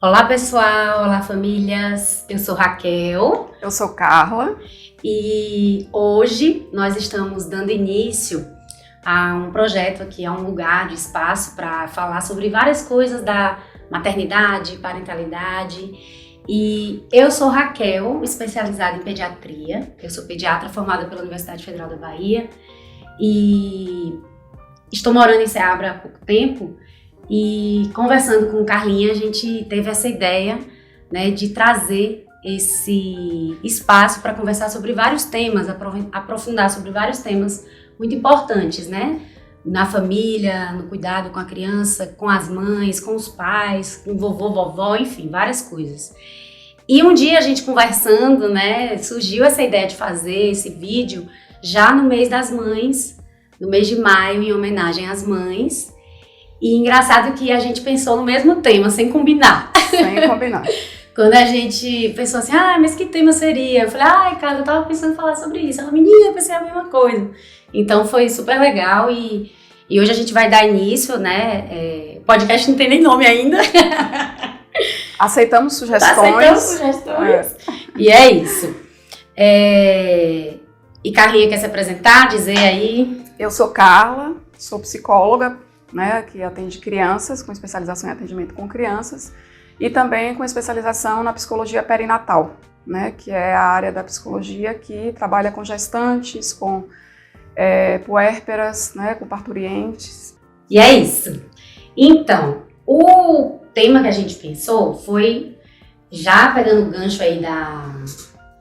Olá pessoal, olá famílias, eu sou Raquel Eu sou Carla. e hoje nós estamos dando início a um projeto aqui, a um lugar de espaço para falar sobre várias coisas da maternidade, parentalidade. E eu sou Raquel, especializada em pediatria, eu sou pediatra formada pela Universidade Federal da Bahia e estou morando em Ceabra há pouco tempo. E conversando com Carlinha, a gente teve essa ideia, né, de trazer esse espaço para conversar sobre vários temas, aprofundar sobre vários temas muito importantes, né? Na família, no cuidado com a criança, com as mães, com os pais, com o vovô, vovó, enfim, várias coisas. E um dia a gente conversando, né, surgiu essa ideia de fazer esse vídeo já no mês das mães, no mês de maio, em homenagem às mães. E engraçado que a gente pensou no mesmo tema, sem combinar. Sem combinar. Quando a gente pensou assim, mas que tema seria? Eu falei, cara, eu tava pensando em falar sobre isso. Ela, menina, eu pensei a mesma coisa. Então foi super legal e hoje a gente vai dar início, né? O podcast não tem nem nome ainda. Aceitamos sugestões. Aceitamos sugestões. E é isso. E Carlinha quer se apresentar, dizer aí? Eu sou Carla, sou psicóloga, né, que atende crianças, com especialização em atendimento com crianças, e também com especialização na psicologia perinatal, né, que é a área da psicologia que trabalha com gestantes, com puérperas, né, com parturientes. E é isso. Então, o tema que a gente pensou foi, já pegando o gancho aí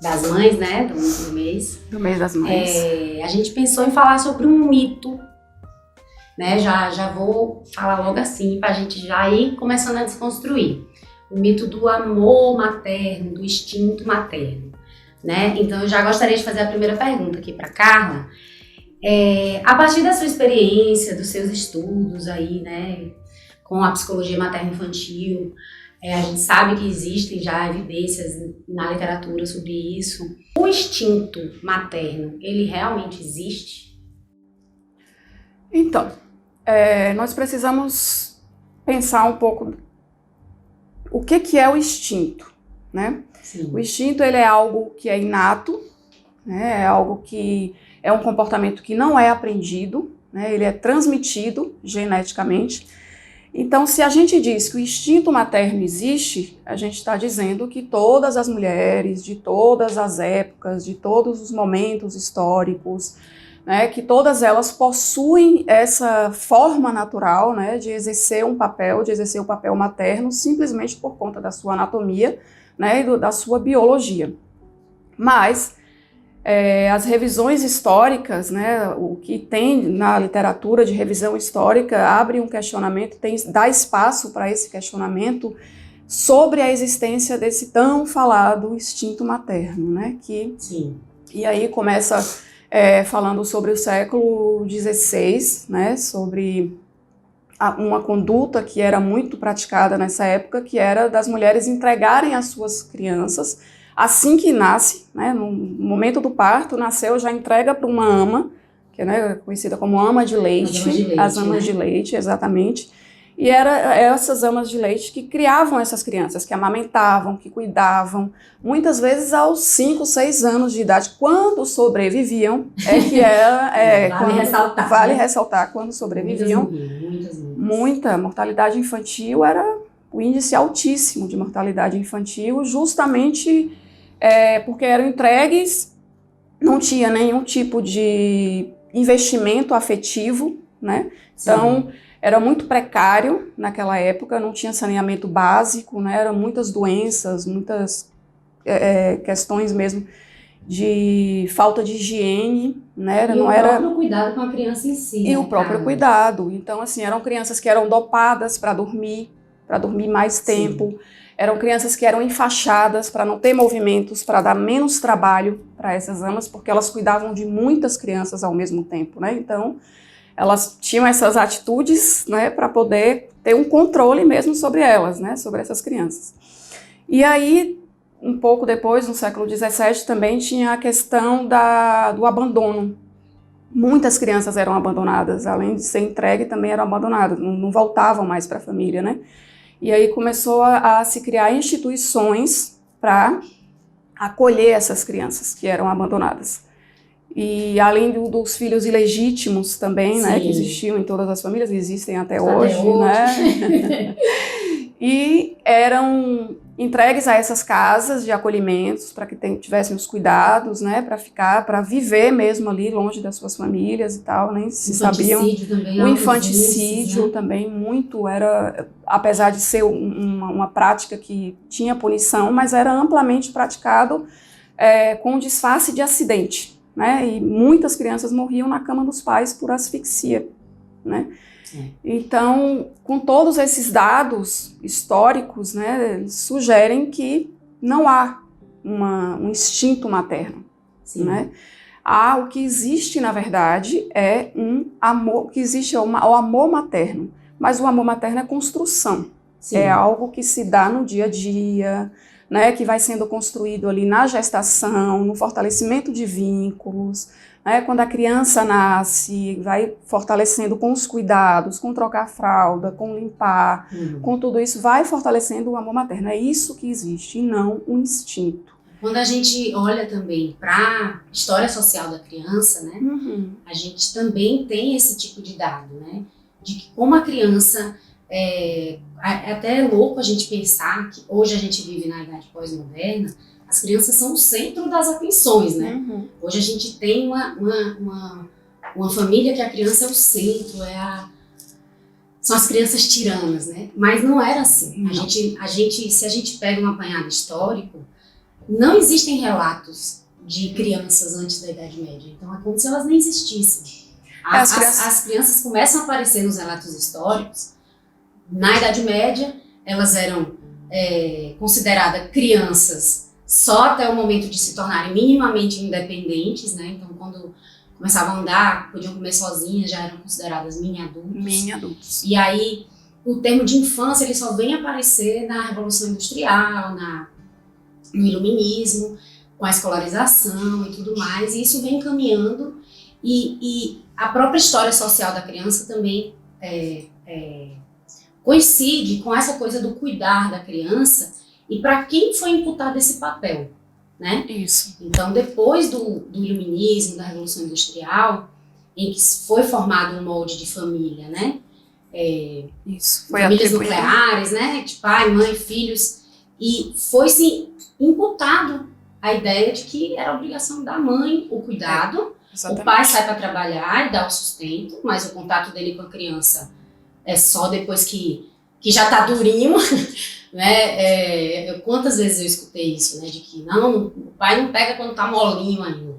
das mães, né, do mês. Do mês das mães. A gente pensou em falar sobre um mito, né, já vou falar logo assim, pra gente já ir começando a desconstruir. O mito do amor materno, do instinto materno, né? Então eu já gostaria de fazer a primeira pergunta aqui pra Carla. A partir da sua experiência, dos seus estudos aí, né, com a psicologia materno-infantil, a gente sabe que existem já evidências na literatura sobre isso. O instinto materno, ele realmente existe? Então, nós precisamos pensar um pouco o que é o instinto, né? Sim. O instinto, ele é algo que é inato, né? É algo que é um comportamento que não é aprendido, né? Ele é transmitido geneticamente. Então, se a gente diz que o instinto materno existe, a gente está dizendo que todas as mulheres, de todas as épocas, de todos os momentos históricos, né, que todas elas possuem essa forma natural, né, de exercer o papel materno, simplesmente por conta da sua anatomia, né, e da sua biologia. Mas as revisões históricas, né, o que tem na literatura de revisão histórica, abre um questionamento, dá espaço para esse questionamento sobre a existência desse tão falado instinto materno, né, que... Sim. E aí começa falando sobre o século XVI, né, sobre uma conduta que era muito praticada nessa época, que era das mulheres entregarem as suas crianças assim que nasce, né, no momento do parto, nasceu, já entrega para uma ama, que é, né, conhecida como ama de leite, as amas de leite, exatamente. E eram essas amas de leite que criavam essas crianças, que amamentavam, que cuidavam, muitas vezes aos 5, 6 anos de idade, quando sobreviviam, vale ressaltar, quando sobreviviam, muita mortalidade infantil, era o índice altíssimo de mortalidade infantil, justamente porque eram entregues, não tinha nenhum tipo de investimento afetivo, né? Então, era muito precário naquela época, não tinha saneamento básico, né? Eram muitas doenças, muitas questões mesmo de falta de higiene, né? E o próprio cuidado com a criança em si. E o próprio cuidado. Então, assim, eram crianças que eram dopadas para dormir mais tempo. Eram crianças que eram enfaixadas para não ter movimentos, para dar menos trabalho para essas amas, porque elas cuidavam de muitas crianças ao mesmo tempo, né? Então, elas tinham essas atitudes, né, para poder ter um controle mesmo sobre elas, né, sobre essas crianças. E aí, um pouco depois, no século XVII, também tinha a questão do abandono. Muitas crianças eram abandonadas, além de ser entregue, também eram abandonadas, não voltavam mais para a família, né? E aí começou a se criar instituições para acolher essas crianças que eram abandonadas. E além dos filhos ilegítimos também, né, que existiam em todas as famílias, existem até hoje, né? E eram entregues a essas casas de acolhimentos para que tivessem os cuidados, né, para viver mesmo ali longe das suas famílias e tal, nem se sabiam. Também, o infanticídio, né? Também muito era, apesar de ser uma prática que tinha punição, mas era amplamente praticado com disfarce de acidente, né? E muitas crianças morriam na cama dos pais por asfixia, né? Então, com todos esses dados históricos, né, eles sugerem que não há um instinto materno, né? O que existe, na verdade, é um amor, o que existe é o amor materno, mas o amor materno é construção, é algo que se dá no dia a dia, né, que vai sendo construído ali na gestação, no fortalecimento de vínculos, né, quando a criança nasce, vai fortalecendo com os cuidados, com trocar fralda, com limpar, com tudo isso, vai fortalecendo o amor materno. É isso que existe, e não o instinto. Quando a gente olha também para a história social da criança, né, a gente também tem esse tipo de dado, né, de que como a criança... É até louco a gente pensar que hoje a gente vive na idade pós-moderna, as crianças são o centro das atenções, né? Hoje a gente tem uma família que a criança é o centro, são as crianças tiranas, né? Mas não era assim. Se a gente pega um apanhado histórico, não existem relatos de crianças antes da Idade Média. Então é como se elas nem existissem. As crianças começam a aparecer nos relatos históricos. Na Idade Média, elas eram consideradas crianças só até o momento de se tornarem minimamente independentes, né? Então, quando começavam a andar, podiam comer sozinhas, já eram consideradas mini-adultos. Mini-adultos. E aí, o termo de infância, ele só vem aparecer na Revolução Industrial, no Iluminismo, com a escolarização e tudo mais, e isso vem caminhando, e a própria história social da criança também coincide com essa coisa do cuidar da criança e para quem foi imputado esse papel, né? Isso. Então, depois do Iluminismo, da Revolução Industrial, em que foi formado um molde de família, né? Isso. Foi famílias nucleares, né? De pai, mãe, filhos, e foi-se imputado a ideia de que era a obrigação da mãe o cuidado. O pai sai para trabalhar e dá o sustento, mas o contato dele com a criança é só depois que já tá durinho, né? Quantas vezes eu escutei isso, né? De que não, o pai não pega quando tá molinho ainda,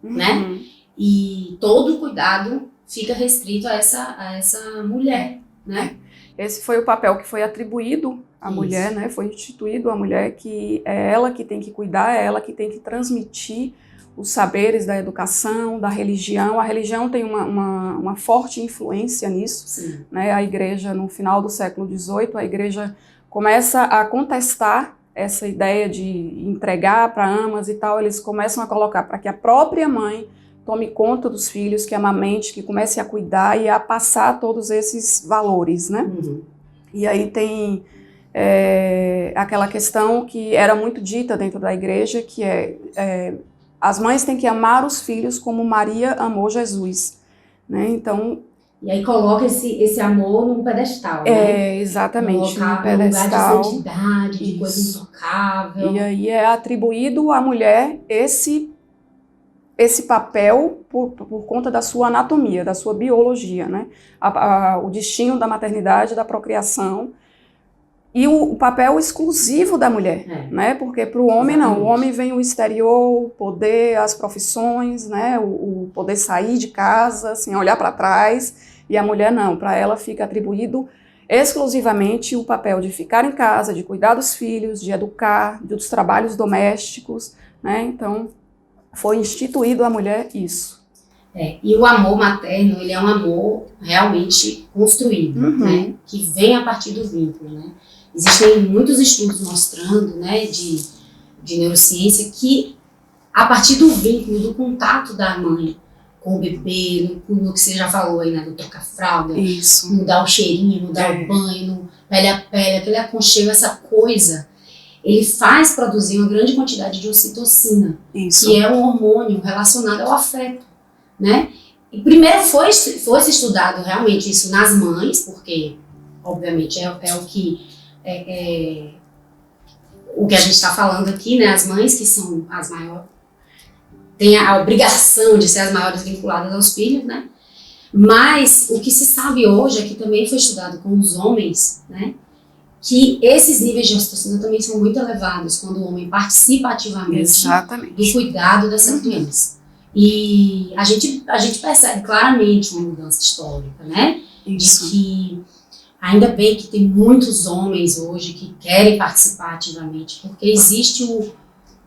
né? E todo o cuidado fica restrito a essa mulher, né? Esse foi o papel que foi atribuído à mulher, né? Foi instituído à mulher, que é ela que tem que cuidar, é ela que tem que transmitir os saberes da educação, da religião. A religião tem uma forte influência nisso, né? A igreja, no final do século XVIII, a igreja começa a contestar essa ideia de entregar para amas e tal. Eles começam a colocar para que a própria mãe tome conta dos filhos, que amamente, que comece a cuidar e a passar todos esses valores, né? E aí tem aquela questão que era muito dita dentro da igreja, que as mães têm que amar os filhos como Maria amou Jesus, né? Então... E aí coloca esse amor num pedestal, né? Exatamente, num pedestal. Lugar de santidade, de coisa intocável. E aí é atribuído à mulher esse papel por conta da sua anatomia, da sua biologia, né? O destino da maternidade, da procriação, e o papel exclusivo da mulher, né? Porque para o homem não, o homem vem o exterior, o poder, as profissões, né? O poder sair de casa sem olhar para trás, e a mulher não, para ela fica atribuído exclusivamente o papel de ficar em casa, de cuidar dos filhos, de educar, dos trabalhos domésticos, né? Então, foi instituído à mulher isso. E o amor materno, ele é um amor realmente construído, né? Que vem a partir do vínculo, né? Existem muitos estudos mostrando, né, de neurociência, que a partir do vínculo, do contato da mãe com o bebê, no que você já falou aí, né, do trocar fralda, mudar o cheirinho, mudar o banho, pele a pele, aquele aconchego, essa coisa, ele faz produzir uma grande quantidade de ocitocina, Isso. que é um hormônio relacionado ao afeto, né? E primeiro foi se estudado realmente isso nas mães, porque, obviamente, é o que o que a gente está falando aqui, né? As mães que são as maiores, têm a obrigação de ser as maiores vinculadas aos filhos, né? Mas o que se sabe hoje é que também foi estudado com os homens, né? Que esses níveis de ocitocina também são muito elevados quando o homem participa ativamente do cuidado dessa criança. E a gente percebe claramente uma mudança histórica, né? Isso. De que ainda bem que tem muitos homens hoje que querem participar ativamente, porque existe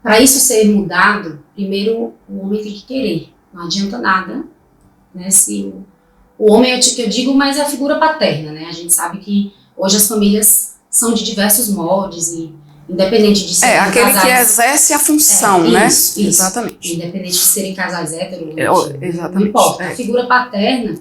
para isso ser mudado, primeiro o homem tem que querer. Não adianta nada, né? Se o homem é o que eu digo, mas é a figura paterna, né? A gente sabe que hoje as famílias são de diversos moldes e independente de serem aquele casais, que exerce a função, né? Isso. Exatamente. Independente de serem casais héteros, exatamente. Não importa. A figura paterna,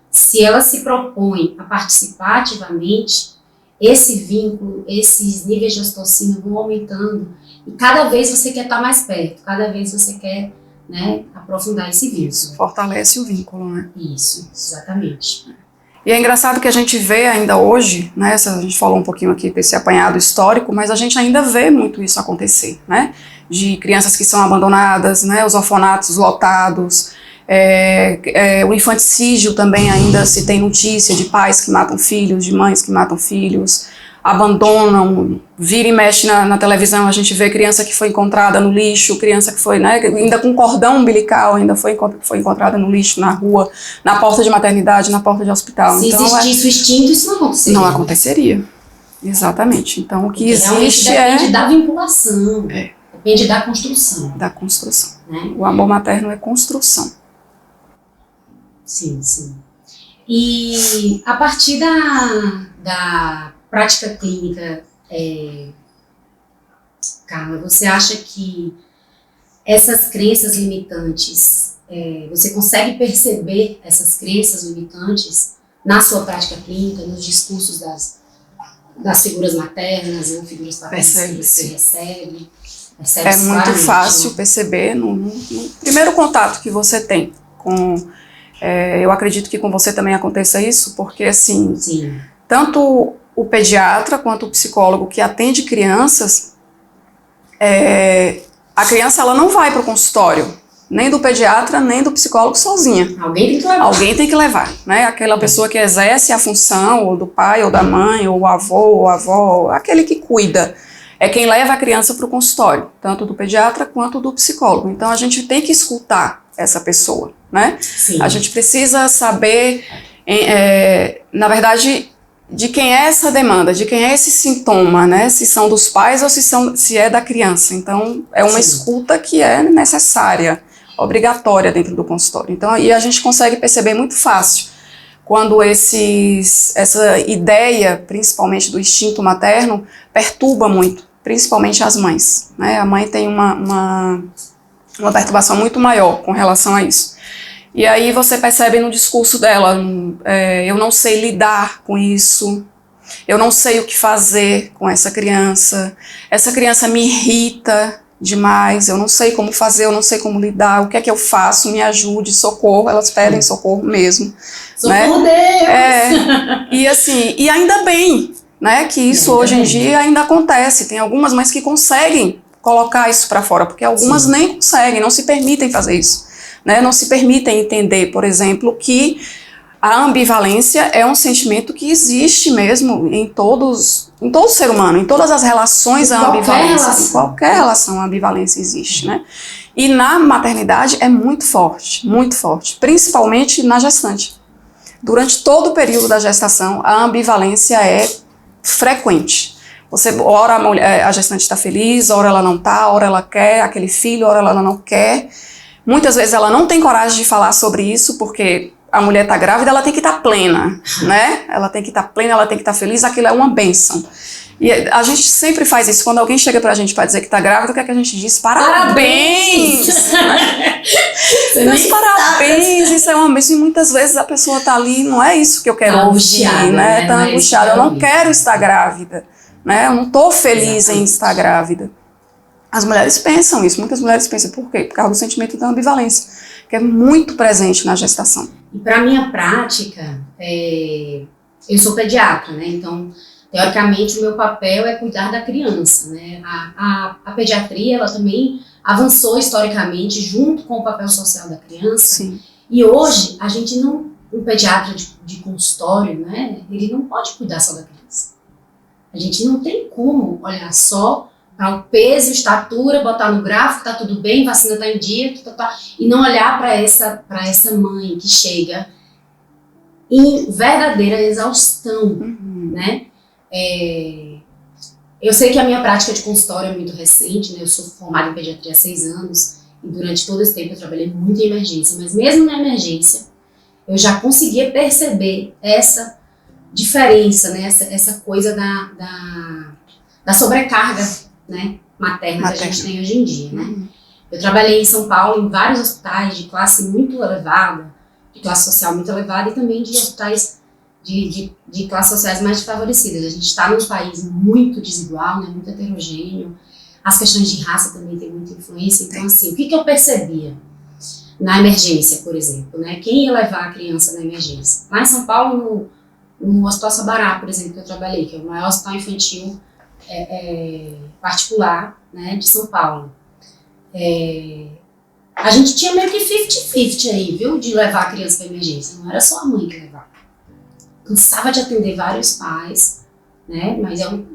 se ela se propõe a participar ativamente, esse vínculo, esses níveis de ocitocina vão aumentando e cada vez você quer estar mais perto, cada vez você quer, né, aprofundar esse vínculo. Isso, fortalece o vínculo, né? Isso, exatamente. E é engraçado que a gente vê ainda hoje, né, a gente falou um pouquinho aqui desse apanhado histórico, mas a gente ainda vê muito isso acontecer, né? De crianças que são abandonadas, né, os orfanatos lotados, o infanticídio também ainda se tem notícia de pais que matam filhos, de mães que matam filhos, abandonam, vira e mexe na televisão, a gente vê criança que foi encontrada no lixo, criança que foi, né, ainda com cordão umbilical, ainda foi encontrada no lixo, na rua, na porta de maternidade, na porta de hospital. Se então, existisse o instinto, isso não aconteceria. Não aconteceria, exatamente. Então o que existe depende da vinculação, depende da construção. Da construção. Né? O amor materno é construção. Sim, sim. E a partir da prática clínica, Carla, você acha que essas crenças limitantes, você consegue perceber essas crenças limitantes na sua prática clínica, nos discursos das figuras maternas ou figuras paternas que você recebe? É muito fácil perceber no primeiro contato que você tem com... eu acredito que com você também aconteça isso, porque assim, sim, tanto o pediatra quanto o psicólogo que atende crianças, a criança ela não vai para o consultório, nem do pediatra, nem do psicólogo sozinha. Alguém tem que levar. Alguém tem que levar, né? Aquela pessoa que exerce a função, ou do pai, ou da mãe, ou o avô, ou a avó, aquele que cuida, é quem leva a criança para o consultório, tanto do pediatra quanto do psicólogo. Então a gente tem que escutar essa pessoa, né? Sim. A gente precisa saber, na verdade, de quem é essa demanda, de quem é esse sintoma, né? Se são dos pais ou se é da criança. Então, é uma escuta que é necessária, obrigatória dentro do consultório. Então, e a gente consegue perceber muito fácil quando essa ideia, principalmente do instinto materno, perturba muito, principalmente as mães, né? A mãe tem uma perturbação muito maior com relação a isso. E aí você percebe no discurso dela, eu não sei lidar com isso, eu não sei o que fazer com essa criança me irrita demais, eu não sei como fazer, eu não sei como lidar, o que é que eu faço, me ajude, socorro, elas pedem socorro mesmo. Socorro, né? Deus! E assim, e ainda bem, né, que isso hoje em dia ainda acontece, tem algumas mães que conseguem colocar isso para fora, porque algumas nem conseguem, não se permitem fazer isso. Né, não se permitem entender, por exemplo, que a ambivalência é um sentimento que existe mesmo em todo ser humano, em todas as relações a ambivalência, em qualquer relação a ambivalência existe, né? E na maternidade é muito forte, principalmente na gestante. Durante todo o período da gestação, a ambivalência é frequente. Ora a gestante está feliz, ora ela não está, ora ela quer aquele filho, ora ela não quer. Muitas vezes ela não tem coragem de falar sobre isso, porque a mulher está grávida, ela tem que estar plena, né? Ela tem que estar plena, ela tem que estar feliz, aquilo é uma bênção. E a gente sempre faz isso. Quando alguém chega pra gente pra dizer que tá grávida, o que é que a gente diz? Parabéns! Meus parabéns! Isso é uma benção. E muitas vezes a pessoa tá ali, não é isso que eu quero ouvir, né? Tá angustiada. Eu não quero estar grávida, né? Eu não tô feliz em estar grávida. As mulheres pensam isso. Muitas mulheres pensam, por quê? Por causa do sentimento da ambivalência, que é muito presente na gestação. E para minha prática, eu sou pediatra, né? Então, teoricamente, o meu papel é cuidar da criança, né? A pediatria, ela também avançou historicamente junto com o papel social da criança. Sim. E hoje, a gente não, um pediatra de consultório, né? Ele não pode cuidar só da criança. A gente não tem como olhar só para o peso, estatura, botar no gráfico, tá tudo bem, vacina tá em dia, e não olhar para essa mãe que chega em verdadeira exaustão, né? Eu sei que a minha prática de consultório é muito recente, né? Eu sou formada em pediatria há 6 anos e durante todo esse tempo eu trabalhei muito em emergência, mas mesmo na emergência eu já conseguia perceber essa diferença, né? Essa coisa da sobrecarga, né, materna que a gente tem hoje em dia, né? Eu trabalhei em São Paulo em vários hospitais de classe muito elevada, de classe social muito elevada e também de hospitais de classes sociais mais desfavorecidas. A gente está num país muito desigual, né, muito heterogêneo. As questões de raça também têm muita influência. Então, assim, o que eu percebia na emergência, por exemplo, né? Quem ia levar a criança na emergência? Lá em São Paulo, no Hospital Sabará, por exemplo, que eu trabalhei, que é o maior hospital infantil particular, né, de São Paulo. A gente tinha meio que 50-50 aí, viu, de levar a criança para emergência. Não era só a mãe que levava. Cansava de atender vários pais, né,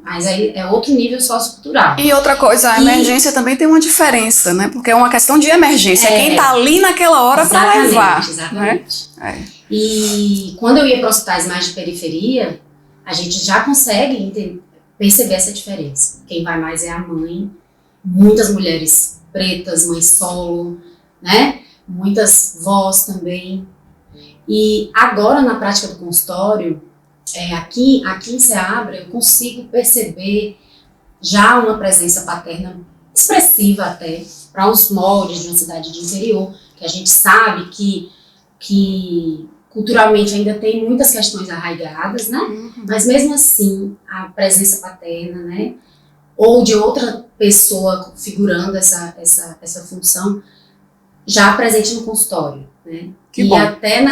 mas aí é outro nível sociocultural. E outra coisa, a emergência também tem uma diferença, né, porque é uma questão de emergência, quem tá ali naquela hora para levar. Exatamente. Né? E quando eu ia para hospitais mais de periferia, a gente já consegue perceber essa diferença. Quem vai mais é a mãe, muitas mulheres pretas, mães solo, né? Muitas vós também. E agora na prática do consultório, aqui em Seabra, eu consigo perceber já uma presença paterna expressiva até, para os moldes de uma cidade de interior, que a gente sabe que culturalmente ainda tem muitas questões arraigadas, né? Mas mesmo assim, a presença paterna, né? Ou de outra pessoa figurando essa função, já presente no consultório, né? Que bom. Até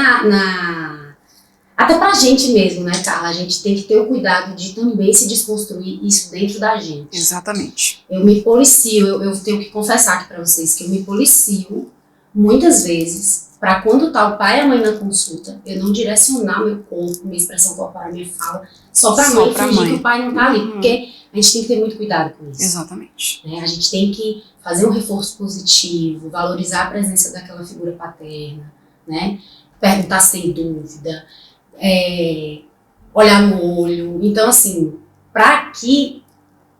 até pra gente mesmo, né, Carla? A gente tem que ter o cuidado de também se desconstruir isso dentro da gente. Exatamente. Eu me policio, eu tenho que confessar aqui pra vocês que eu me policio muitas vezes para quando tá o pai e a mãe na consulta, eu não direcionar meu corpo, minha expressão corporal, minha fala, só pra mãe, fingir que o pai não tá ali, porque a gente tem que ter muito cuidado com isso. Exatamente. Né? A gente tem que fazer um reforço positivo, valorizar a presença daquela figura paterna, né? Perguntar se tem dúvida, olhar no olho. Então, assim, para que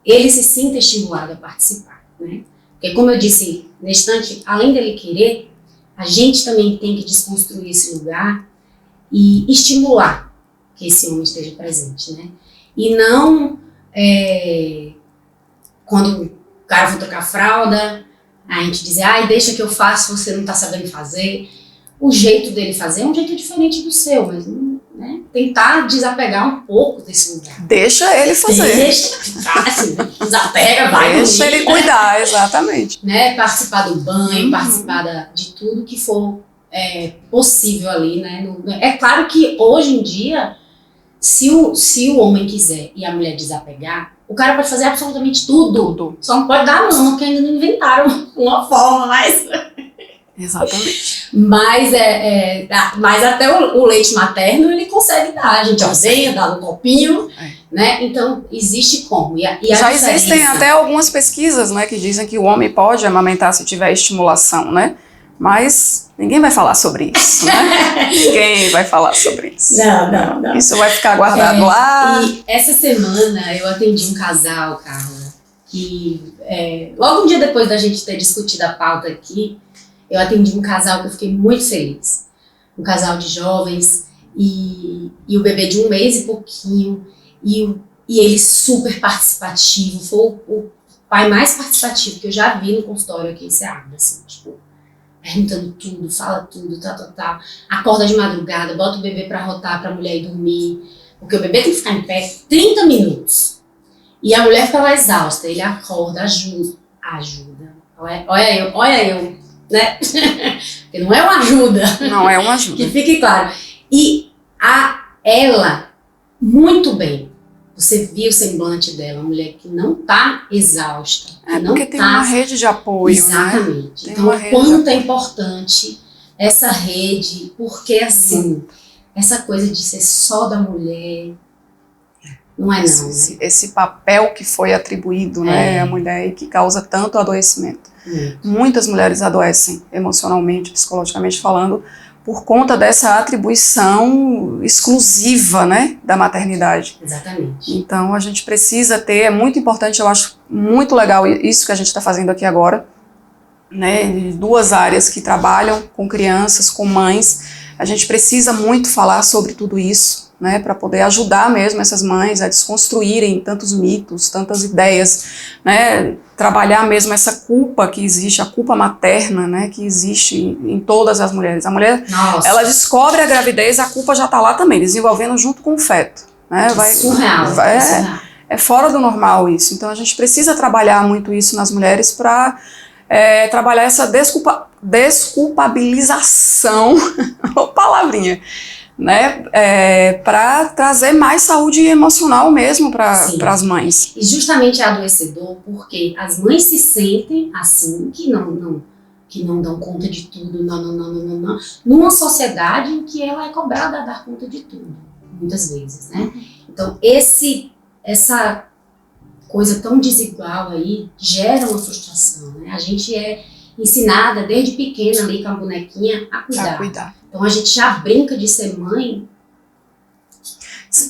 ele se sinta estimulado a participar, né? Porque, como eu disse, nesse instante, além dele querer, a gente também tem que desconstruir esse lugar e estimular que esse homem esteja presente, né? E não, quando o cara for trocar fralda, a gente dizer, ai, deixa que eu faço, você não tá sabendo fazer. O jeito dele fazer é um jeito diferente do seu, mas né, tentar desapegar um pouco desse lugar. Deixa ele fazer. Deixa, assim, desapega, vai. Deixa ele cuidar, exatamente. Né, participar do banho, participar de tudo que for possível ali, né. É claro que hoje em dia, se o homem quiser e a mulher desapegar, o cara pode fazer absolutamente tudo. Só não pode dar a mão, porque ainda não inventaram uma forma mais... Exatamente. Mas até o leite materno ele consegue dar, a gente ordenha, dá no copinho, né? Então existe como. Já existem até algumas pesquisas, né, que dizem que o homem pode amamentar se tiver estimulação, né? Mas ninguém vai falar sobre isso, né? Ninguém vai falar sobre isso. Não. Isso vai ficar guardado lá. E essa semana eu atendi um casal, Carla, que logo um dia depois da gente ter discutido a pauta aqui, eu atendi um casal que eu fiquei muito feliz. Um casal de jovens e o bebê de 1 mês e pouquinho. E E ele super participativo, foi o pai mais participativo que eu já vi no consultório aqui em Ceará, assim, tipo, perguntando tudo, fala tudo, tal. Acorda de madrugada, bota o bebê pra rotar pra mulher ir dormir, porque o bebê tem que ficar em pé 30 minutos. E a mulher fica lá exausta, ele acorda, ajuda. Olha eu, né? Porque não é uma ajuda. Não é uma ajuda. Que fique claro. E ela, muito bem. Você viu o semblante dela, uma mulher que não tá exausta. Porque tem uma rede de apoio, exatamente. Né? Então, o quanto é importante essa rede, porque assim, essa coisa de ser só da mulher, não é não. Esse papel que foi atribuído, né, à mulher e que causa tanto adoecimento. Muitas mulheres adoecem emocionalmente, psicologicamente falando, por conta dessa atribuição exclusiva, né, da maternidade. Exatamente. Então a gente precisa ter, é muito importante, eu acho muito legal isso que a gente está fazendo aqui agora, né, de duas áreas que trabalham com crianças, com mães. A gente precisa muito falar sobre tudo isso, né, para poder ajudar mesmo essas mães a desconstruírem tantos mitos, tantas ideias, né, trabalhar mesmo essa culpa que existe, a culpa materna, né, que existe em todas as mulheres. A mulher, ela descobre a gravidez, a culpa já está lá também, desenvolvendo junto com o feto. Né, surreal. É fora do normal isso. Então a gente precisa trabalhar muito isso nas mulheres para trabalhar essa desculpabilização, palavrinha, né, para trazer mais saúde emocional mesmo para as mães. E justamente é adoecedor porque as mães se sentem assim, que não dão conta de tudo, não, numa sociedade em que ela é cobrada a dar conta de tudo, muitas vezes, né? Então essa coisa tão desigual aí gera uma frustração, né? A gente é ensinada desde pequena ali com a bonequinha a cuidar. Então a gente já brinca de ser mãe.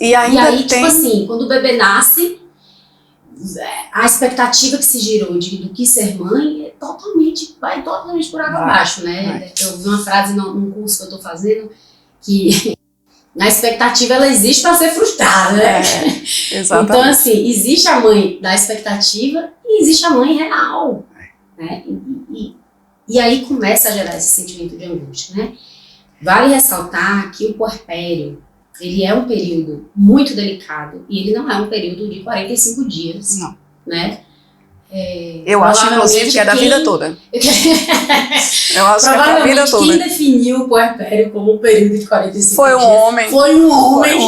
E aí tipo assim, quando o bebê nasce, a expectativa que se gerou do que ser mãe vai totalmente por água abaixo, né? Eu vi uma frase num curso que eu tô fazendo que a expectativa ela existe para ser frustrada, né? Exatamente. Então assim, existe a mãe da expectativa e existe a mãe real, né? E aí começa a gerar esse sentimento de angústia, né? Vale ressaltar que o puerpério, ele é um período muito delicado e ele não é um período de 45 dias, não, né? Eu acho, inclusive, que é da vida toda. Eu acho que é da vida toda. Quem definiu o puerpério como um período de 45 dias? Foi um homem.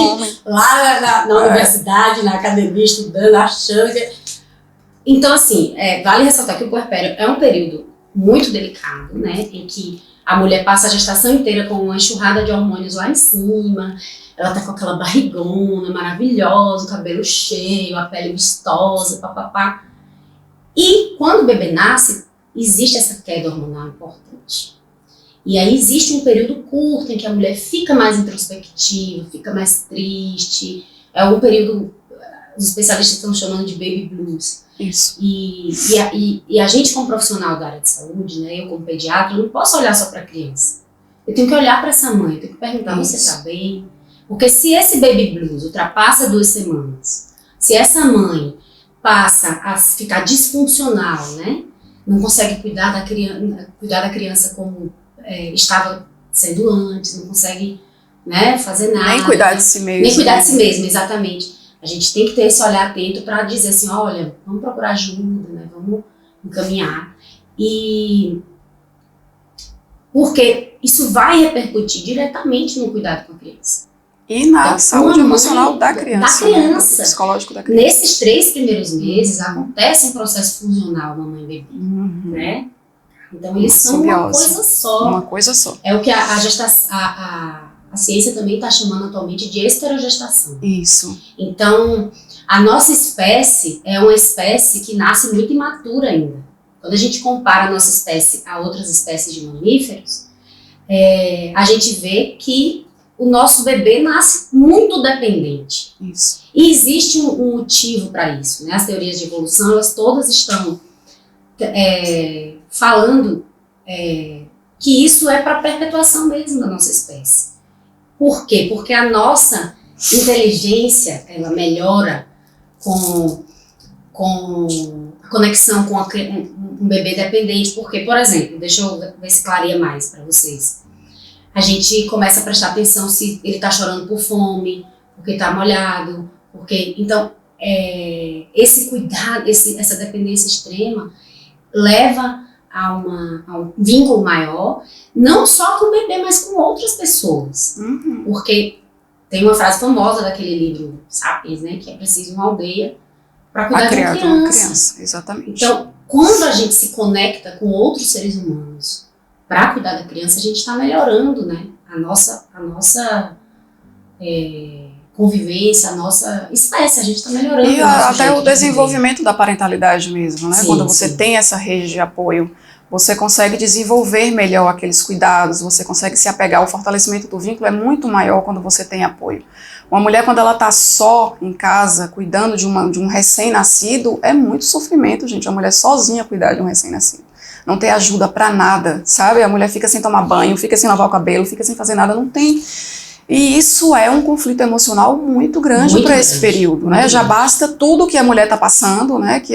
Lá na universidade, na academia, estudando, achando que... Então, assim, vale ressaltar que o puerpério é um período muito delicado, né? Em que a mulher passa a gestação inteira com uma enxurrada de hormônios lá em cima, ela tá com aquela barrigona maravilhosa, o cabelo cheio, a pele vistosa, papapá. E quando o bebê nasce, existe essa queda hormonal importante. E aí existe um período curto em que a mulher fica mais introspectiva, fica mais triste. É um período, os especialistas estão chamando de baby blues. Isso. E a gente, como profissional da área de saúde, né, eu como pediatra, eu não posso olhar só para a criança. Eu tenho que olhar para essa mãe, eu tenho que perguntar, você está bem? Porque se esse baby blues ultrapassa 2 semanas, se essa mãe passa a ficar disfuncional, né, não consegue cuidar da criança como estava sendo antes, não consegue, né, fazer nada. Nem cuidar de si mesmo. Nem cuidar de si mesmo, exatamente. A gente tem que ter esse olhar atento para dizer assim, olha, vamos procurar ajuda, né? Vamos encaminhar. E porque isso vai repercutir diretamente no cuidado com a criança. E na saúde emocional da criança. Da criança. Né? Psicológico da criança. Nesses 3 primeiros meses acontece um processo funcional mamãe-bebê, né? Então eles são uma coisa só. Uma coisa só. É o que a ciência também está chamando atualmente de esterogestação. Isso. Então, a nossa espécie é uma espécie que nasce muito imatura ainda. Quando a gente compara a nossa espécie a outras espécies de mamíferos, a gente vê que o nosso bebê nasce muito dependente. Isso. E existe um motivo para isso, né? As teorias de evolução, elas todas estão falando que isso é para a perpetuação mesmo da nossa espécie. Por quê? Porque a nossa inteligência, ela melhora com a conexão com um bebê dependente, porque, por exemplo, deixa eu ver se clareia mais para vocês. A gente começa a prestar atenção se ele está chorando por fome, porque está molhado, porque... Então, esse cuidado, essa dependência extrema leva a um vínculo maior, não só com o bebê, mas com outras pessoas. Uhum. Porque tem uma frase famosa daquele livro, Sapiens, né, que é preciso uma aldeia para cuidar de uma criança. Exatamente. Então, quando a gente se conecta com outros seres humanos para cuidar da criança, a gente está melhorando, né, a nossa convivência, a nossa espécie, a gente está melhorando. E até o desenvolvimento da parentalidade mesmo, né? Sim, quando você tem essa rede de apoio, você consegue desenvolver melhor aqueles cuidados, você consegue se apegar, o fortalecimento do vínculo é muito maior quando você tem apoio. Uma mulher, quando ela está só em casa, cuidando de um recém-nascido, é muito sofrimento, gente, a mulher sozinha cuidar de um recém-nascido. Não tem ajuda pra nada, sabe? A mulher fica sem tomar banho, fica sem lavar o cabelo, fica sem fazer nada, não tem. E isso é um conflito emocional muito grande para esse período, né? Já basta tudo que a mulher está passando, né? Que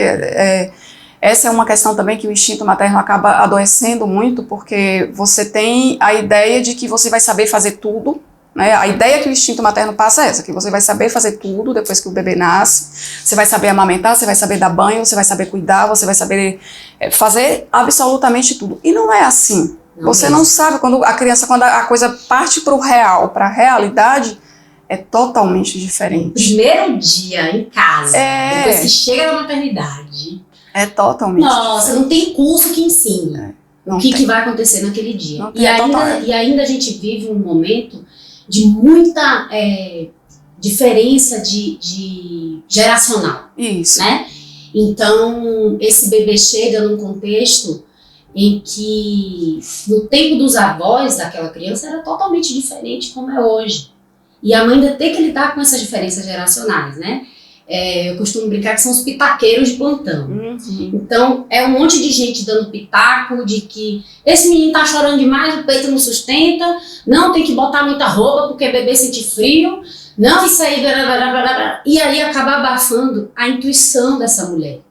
essa é uma questão também que o instinto materno acaba adoecendo muito, porque você tem a ideia de que você vai saber fazer tudo, né? A ideia que o instinto materno passa é essa, que você vai saber fazer tudo depois que o bebê nasce, você vai saber amamentar, você vai saber dar banho, você vai saber cuidar, você vai saber fazer absolutamente tudo. E não é assim. Você não sabe, quando a coisa parte para o real, para a realidade, é totalmente diferente. Primeiro dia em casa, depois que chega na maternidade. É totalmente Nossa, não tem curso que ensine o que vai acontecer naquele dia. E ainda a gente vive um momento de muita diferença de geracional. Isso. Né? Então, esse bebê chega num contexto em que no tempo dos avós daquela criança era totalmente diferente como é hoje. E a mãe ainda tem que lidar com essas diferenças geracionais, né? Eu costumo brincar que são os pitaqueiros de plantão. Uhum. Então, é um monte de gente dando pitaco de que esse menino tá chorando demais, o peito não sustenta, não tem que botar muita roupa porque bebê sente frio, não, isso aí... E aí acaba abafando a intuição dessa mulher,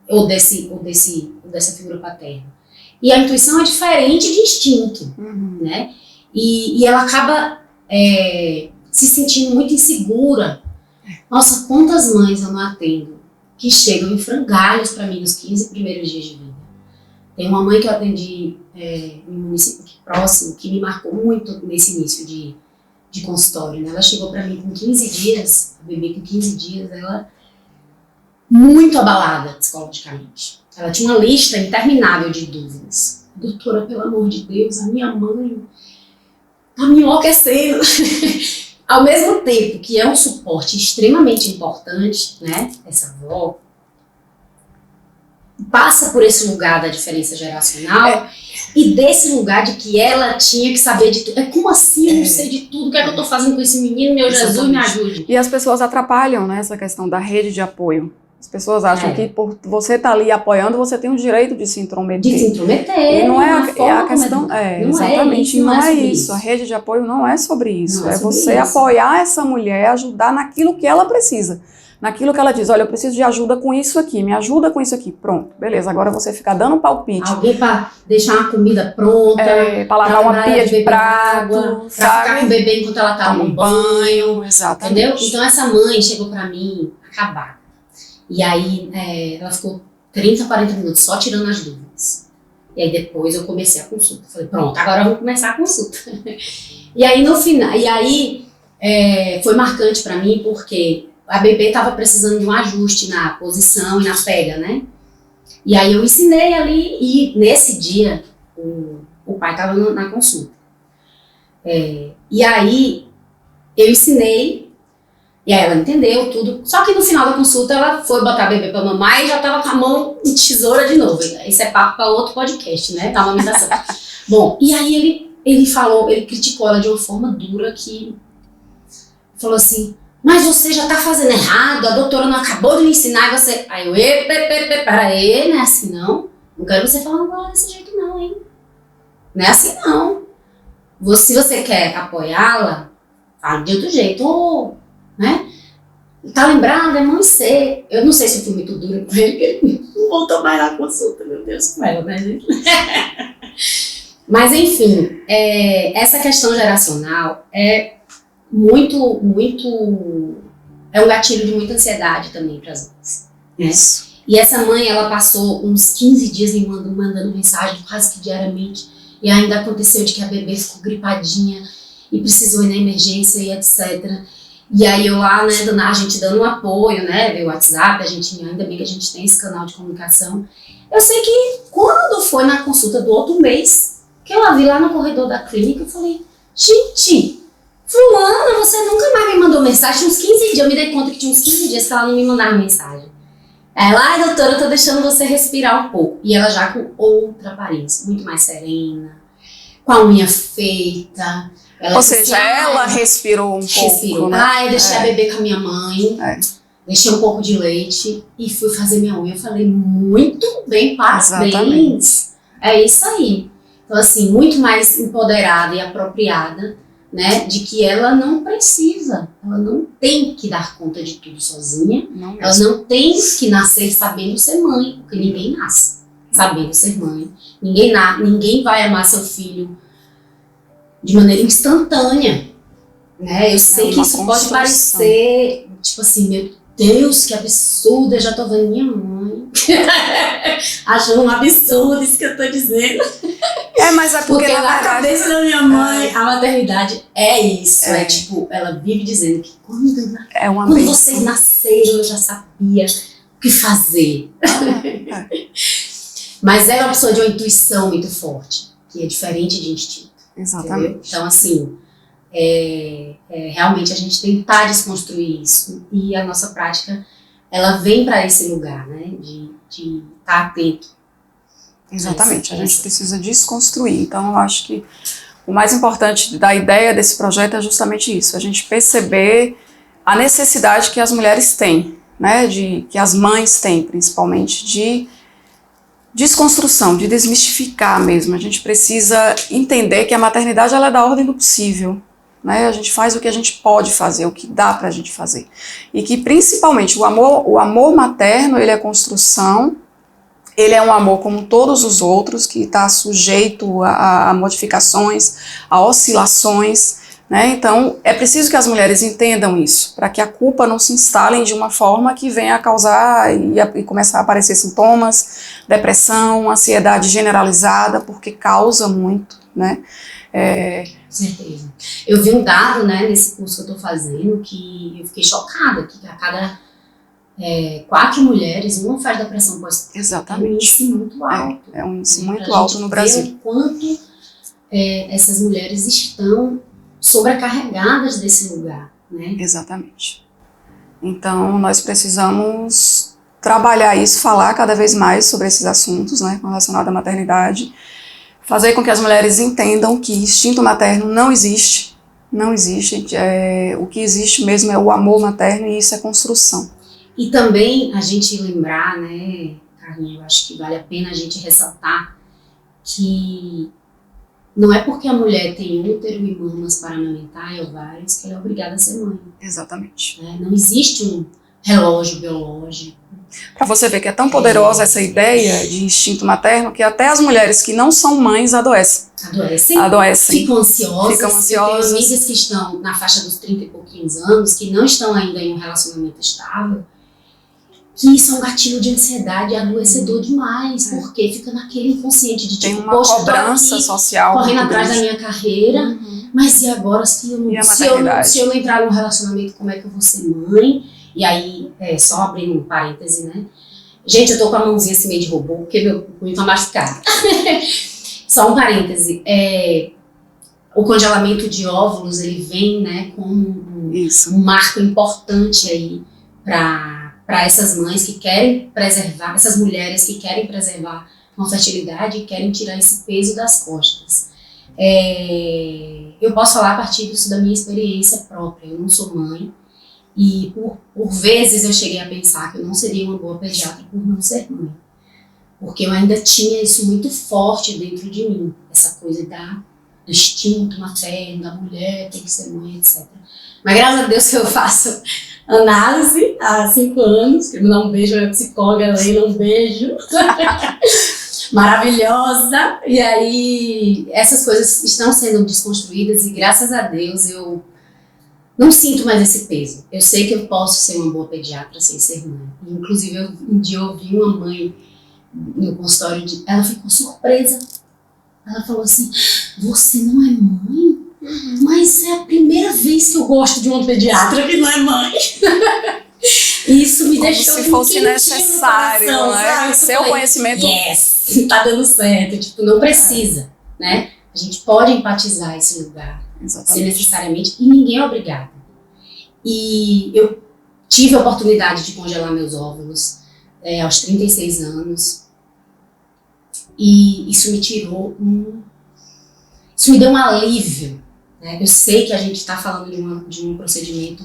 ou dessa figura paterna. E a intuição é diferente de instinto, né? E ela acaba se sentindo muito insegura. Nossa, quantas mães eu não atendo que chegam em frangalhos para mim nos 15 primeiros dias de vida. Tem uma mãe que eu atendi em um município aqui próximo que me marcou muito nesse início de consultório, né? Ela chegou para mim com 15 dias, a bebê com 15 dias, ela muito abalada psicologicamente. Ela tinha uma lista interminável de dúvidas. Doutora, pelo amor de Deus, a minha mãe tá me enlouquecendo. Ao mesmo tempo que é um suporte extremamente importante, né? Essa avó passa por esse lugar da diferença geracional e desse lugar de que ela tinha que saber de tudo. Como assim eu não sei de tudo? O que é que eu tô fazendo com esse menino? Meu Jesus, me ajude. E as pessoas atrapalham, né, essa questão da rede de apoio. As pessoas acham que por você estar ali apoiando, você tem o direito de se intrometer. De se intrometer. E não é a questão. Exatamente. Não é isso. A rede de apoio não é sobre isso. Não é sobre você apoiar essa mulher, ajudar naquilo que ela precisa. Naquilo que ela diz, olha, eu preciso de ajuda com isso aqui, me ajuda com isso aqui. Pronto, beleza. Agora você fica dando palpite. Alguém para deixar uma comida pronta. Para lavar uma pia de prato. Para ficar com o bebê enquanto ela tá no banho. Exatamente. Entendeu? Então essa mãe chegou para mim acabada. E aí ela ficou 30, 40 minutos só tirando as dúvidas. E aí depois eu comecei a consulta. Falei, pronto, agora eu vou começar a consulta. E aí no final, foi marcante para mim porque a bebê estava precisando de um ajuste na posição e na pega, né? E aí eu ensinei ali e nesse dia o pai estava na consulta. E aí eu ensinei. E aí ela entendeu tudo. Só que no final da consulta ela foi botar a bebê pra mamar e já tava com a mão em tesoura de novo. Isso é papo pra outro podcast, né? Da amamentação. Bom, e aí ele criticou ela de uma forma dura que falou assim, mas você já tá fazendo errado, a doutora não acabou de lhe ensinar e você... Aí eu, peraí, não é assim não. Não quero você falando agora desse jeito não, hein? Não é assim não. Se você quer apoiá-la, fale de outro jeito, né? Tá lembrada? É mãe C. Eu não sei se eu fui muito dura com ele, porque ele não voltou mais na consulta, meu Deus, com ela, né, gente? Mas, enfim, essa questão geracional é é um gatilho de muita ansiedade também para as mães. Né? Isso. E essa mãe, ela passou uns 15 dias me mandando mensagem quase que diariamente. E ainda aconteceu de que a bebê ficou gripadinha e precisou ir na emergência e etc. E aí eu lá, né, a gente dando um apoio, né, via WhatsApp, ainda bem que a gente tem esse canal de comunicação. Eu sei que quando foi na consulta do outro mês, que eu a vi lá no corredor da clínica, eu falei, gente, fulana, você nunca mais me mandou mensagem, tinha uns 15 dias, eu me dei conta que tinha uns 15 dias que ela não me mandava mensagem. Ela, ai doutora, eu tô deixando você respirar um pouco. E ela já com outra aparência, muito mais serena, com a unha feita. Ou seja, ela respirou um pouco, né? Eu deixei a bebê com a minha mãe, deixei um pouco de leite e fui fazer minha unha. Eu falei, muito bem, parabéns. Exatamente. É isso aí. Então, assim, muito mais empoderada e apropriada, né, de que ela não precisa, ela não tem que dar conta de tudo sozinha, ela não tem que nascer sabendo ser mãe, porque ninguém nasce sabendo ser mãe, ninguém vai amar seu filho de maneira instantânea, né, eu sei que isso pode parecer, tipo assim, meu Deus, que absurdo, eu já tô vendo minha mãe, achando um absurdo isso que eu tô dizendo. Mas é porque na cabeça da minha mãe, a maternidade é isso. É tipo, ela vive dizendo que quando vocês nasceram, eu já sabia o que fazer. Mas ela é uma pessoa de uma intuição muito forte, que é diferente de instinto. Exatamente. Entendeu? Então, assim, realmente a gente tentar desconstruir isso. E a nossa prática, ela vem para esse lugar, né? De estar atento. Exatamente, a gente precisa desconstruir. Então, eu acho que o mais importante da ideia desse projeto é justamente isso, a gente perceber a necessidade que as mulheres têm, né, que as mães têm, principalmente, de desconstrução, de desmistificar mesmo. A gente precisa entender que a maternidade ela é da ordem do possível, né, a gente faz o que a gente pode fazer, o que dá pra gente fazer. E que, principalmente, o amor materno, ele é construção. Ele é um amor como todos os outros, que está sujeito a modificações, a oscilações, né? Então, é preciso que as mulheres entendam isso, para que a culpa não se instale de uma forma que venha a causar e começar a aparecer sintomas, depressão, ansiedade generalizada, porque causa muito, né? Certeza. Eu vi um dado, né, nesse curso que eu estou fazendo, que eu fiquei chocada, que a cada 4 mulheres, uma faz depressão pós-parto. Exatamente. É um índice muito alto. É um índice muito alto no Brasil. Ver o quanto essas mulheres estão sobrecarregadas desse lugar, né? Exatamente. Então, nós precisamos trabalhar isso, falar cada vez mais sobre esses assuntos, né, relacionados à maternidade, fazer com que as mulheres entendam que instinto materno não existe, o que existe mesmo é o amor materno e isso é construção. E também a gente lembrar, né, Carlinha, eu acho que vale a pena a gente ressaltar que não é porque a mulher tem útero e mamas para amamentar e ovários que ela é obrigada a ser mãe. Exatamente. Né? Não existe um relógio biológico. Para você ver que é tão poderosa essa ideia de instinto materno que até as mulheres que não são mães adoecem. Ficam ansiosas. Eu tenho amigas que estão na faixa dos 30 e pouquinhos anos, que não estão ainda em um relacionamento estável, que isso é um gatilho de ansiedade adoecedor demais, porque fica naquele inconsciente de tipo, tem uma cobrança social correndo atrás da minha carreira, mas e agora se eu não entrar num relacionamento, como é que eu vou ser mãe? E aí, só abrindo um parêntese, né? Gente, eu tô com a mãozinha assim meio de robô, porque meu punho tá machucado. Só um parêntese, o congelamento de óvulos, ele vem, né, como um marco importante aí para essas mães que querem preservar, essas mulheres que querem preservar uma fertilidade e querem tirar esse peso das costas. Eu posso falar a partir disso da minha experiência própria, eu não sou mãe, e por vezes eu cheguei a pensar que eu não seria uma boa pediatra por não ser mãe. Porque eu ainda tinha isso muito forte dentro de mim, essa coisa do instinto materno, da mulher tem que ser mãe, etc. Mas graças a Deus que eu faço análise há 5 anos. Quero mandar um beijo à minha psicóloga Leila, um beijo. Maravilhosa. E aí, essas coisas estão sendo desconstruídas e graças a Deus eu não sinto mais esse peso. Eu sei que eu posso ser uma boa pediatra sem ser mãe. Inclusive, um dia eu ouvi uma mãe no consultório, ela ficou surpresa. Ela falou assim, você não é mãe? Mas é a primeira vez que eu gosto de uma pediatra que não é mãe. Isso me deixou como se fosse necessário, coração, né? Seu conhecimento. Yes, tá dando certo. Tipo, não precisa, né? A gente pode empatizar esse lugar. Exatamente. Sem necessariamente, e ninguém é obrigado. E eu tive a oportunidade de congelar meus óvulos aos 36 anos. E isso me tirou isso me deu um alívio, né? Eu sei que a gente está falando de um procedimento,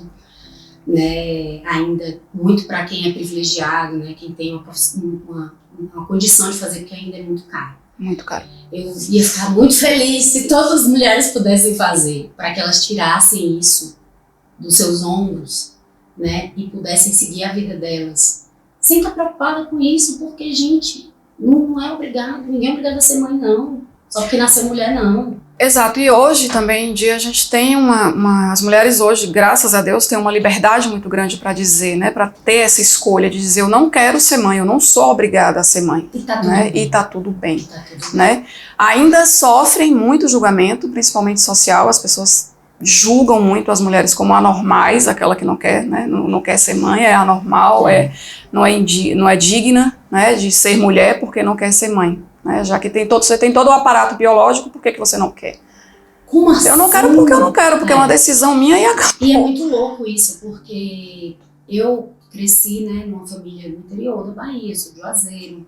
né, ainda muito para quem é privilegiado, né, quem tem uma condição de fazer, que ainda é muito caro. Muito caro. Eu ia ficar muito feliz se todas as mulheres pudessem fazer, para que elas tirassem isso dos seus ombros, né, e pudessem seguir a vida delas, sem estar preocupada com isso, porque, gente, não é obrigado, ninguém é obrigado a ser mãe, não. Só porque nasceu mulher, não. Exato, e hoje também em dia a gente tem as mulheres hoje, graças a Deus, têm uma liberdade muito grande para dizer, né, para ter essa escolha de dizer, eu não quero ser mãe, eu não sou obrigada a ser mãe. E tá tudo né? bem. E tá tudo bem. Tá tudo bem. Né? Ainda sofrem muito julgamento, principalmente social, as pessoas julgam muito as mulheres como anormais, aquela que não quer, né, não quer ser mãe, é anormal, não é digna, né, de ser mulher porque não quer ser mãe. Né, já que você tem todo o aparato biológico, por que você não quer? Como assim? Eu não quero porque eu não quero, porque é uma decisão minha e acabou. E é muito louco isso, porque eu cresci, né, numa família no interior da Bahia, sou de Juazeiro,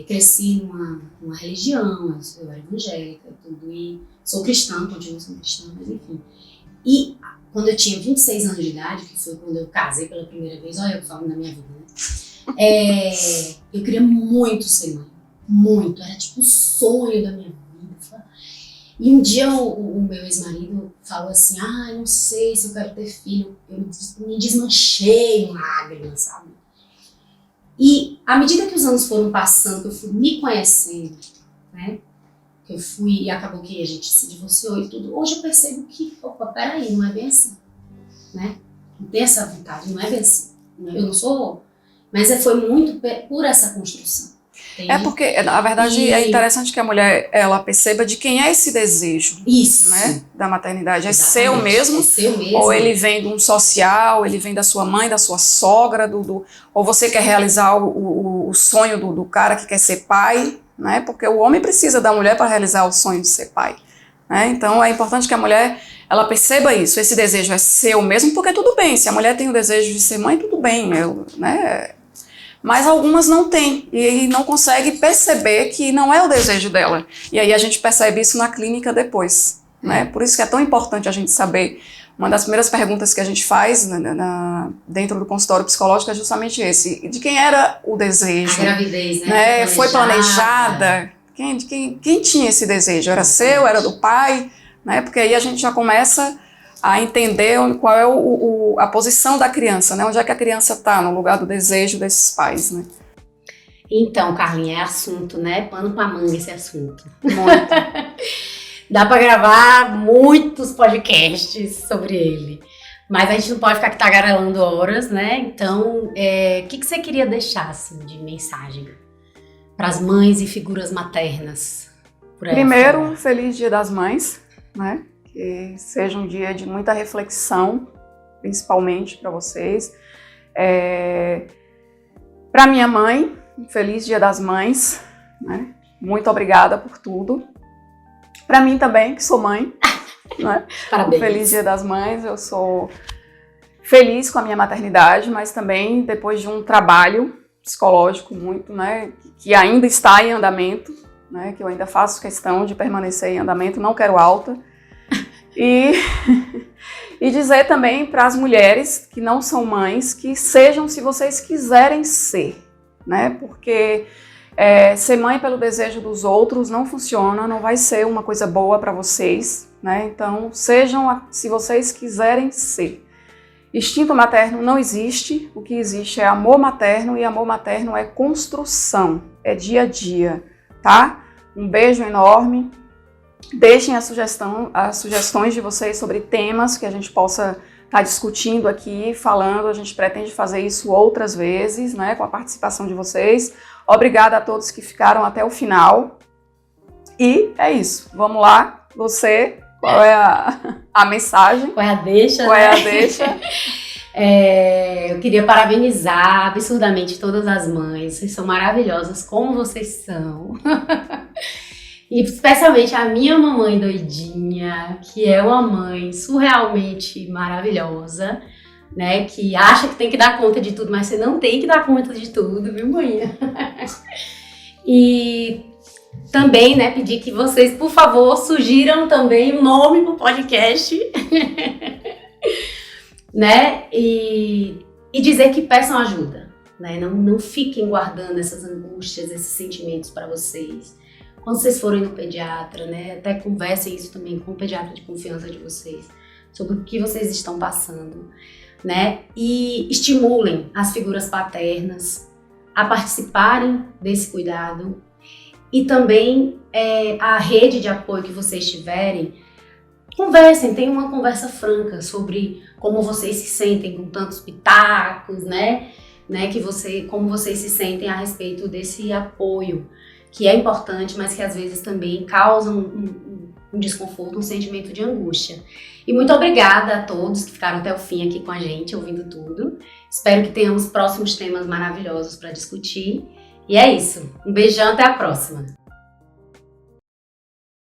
cresci numa religião, eu era evangélica, tudo, e sou cristã, continuo sendo cristã, mas enfim. E quando eu tinha 26 anos de idade, que foi quando eu casei pela primeira vez, olha eu falando da minha vida, né? Eu queria muito ser mãe. Muito, era tipo o sonho da minha vida. E um dia o meu ex-marido falou assim, eu não sei se eu quero ter filho. Eu me desmanchei em lágrimas, sabe? E à medida que os anos foram passando, que eu fui me conhecendo, né? Que eu fui, e acabou que a gente se divorciou e tudo. Hoje eu percebo que, opa, peraí, não é bem assim, né? Não tem essa vontade, não é bem assim. Eu não sou, mas foi muito por essa construção. É porque, na verdade, é interessante que a mulher ela perceba de quem é esse desejo, isso, né, da maternidade. Exatamente. É seu mesmo? É seu mesmo? Ou ele vem de um social, ele vem da sua mãe, da sua sogra, ou você quer realizar o sonho do cara que quer ser pai, né? Porque o homem precisa da mulher para realizar o sonho de ser pai. Né? Então é importante que a mulher ela perceba isso, esse desejo é seu mesmo, porque tudo bem, se a mulher tem o desejo de ser mãe, tudo bem, né? Mas algumas não têm e não conseguem perceber que não é o desejo dela. E aí a gente percebe isso na clínica depois. Né? Por isso que é tão importante a gente saber. Uma das primeiras perguntas que a gente faz dentro do consultório psicológico é justamente esse. De quem era o desejo? A gravidez, né? Foi planejada? Quem tinha esse desejo? Era seu? Era do pai? Né? Porque aí a gente já começa a entender qual é a posição da criança, né? Onde é que a criança está no lugar do desejo desses pais, né? Então, Carlinha, é assunto, né? Pano pra manga esse assunto. Muito. Dá pra gravar muitos podcasts sobre ele. Mas a gente não pode ficar aqui tagarelando horas, né? Então, o que você queria deixar, assim, de mensagem para as mães e figuras maternas? Primeiro, um feliz Dia das Mães, né? Que seja um dia de muita reflexão, principalmente para vocês. Para minha mãe, um feliz Dia das Mães, né? Muito obrigada por tudo. Para mim também, que sou mãe, né? Parabéns. Um feliz Dia das Mães. Eu sou feliz com a minha maternidade, mas também depois de um trabalho psicológico muito, né? Que ainda está em andamento, né? Que eu ainda faço questão de permanecer em andamento, não quero alta. E dizer também para as mulheres que não são mães que sejam se vocês quiserem ser, né? Porque ser mãe pelo desejo dos outros não funciona, não vai ser uma coisa boa para vocês, né? Então sejam se vocês quiserem ser. Instinto materno não existe, o que existe é amor materno e amor materno é construção, é dia a dia, tá? Um beijo enorme, deixem as sugestões de vocês sobre temas que a gente possa estar discutindo aqui, falando, a gente pretende fazer isso outras vezes, né, com a participação de vocês. Obrigada a todos que ficaram até o final e é isso, vamos lá, você... Qual é a mensagem? Qual é a deixa? Qual é a deixa? Eu queria parabenizar absurdamente todas as mães. Vocês são maravilhosas, como vocês são. E especialmente a minha mamãe doidinha, que é uma mãe surrealmente maravilhosa, né? Que acha que tem que dar conta de tudo, mas você não tem que dar conta de tudo, viu, mãe? E... também, né, pedir que vocês, por favor, sugiram também um nome pro podcast, né, e dizer que peçam ajuda, né, não fiquem guardando essas angústias, esses sentimentos para vocês. Quando vocês forem no pediatra, né, até conversem isso também com o pediatra de confiança de vocês, sobre o que vocês estão passando, né, e estimulem as figuras paternas a participarem desse cuidado. E também a rede de apoio que vocês tiverem, conversem, tenham uma conversa franca sobre como vocês se sentem com tantos pitacos, né? Como vocês se sentem a respeito desse apoio, que é importante, mas que às vezes também causa um desconforto, um sentimento de angústia. E muito obrigada a todos que ficaram até o fim aqui com a gente, ouvindo tudo. Espero que tenhamos próximos temas maravilhosos para discutir. E é isso. Um beijão, até a próxima!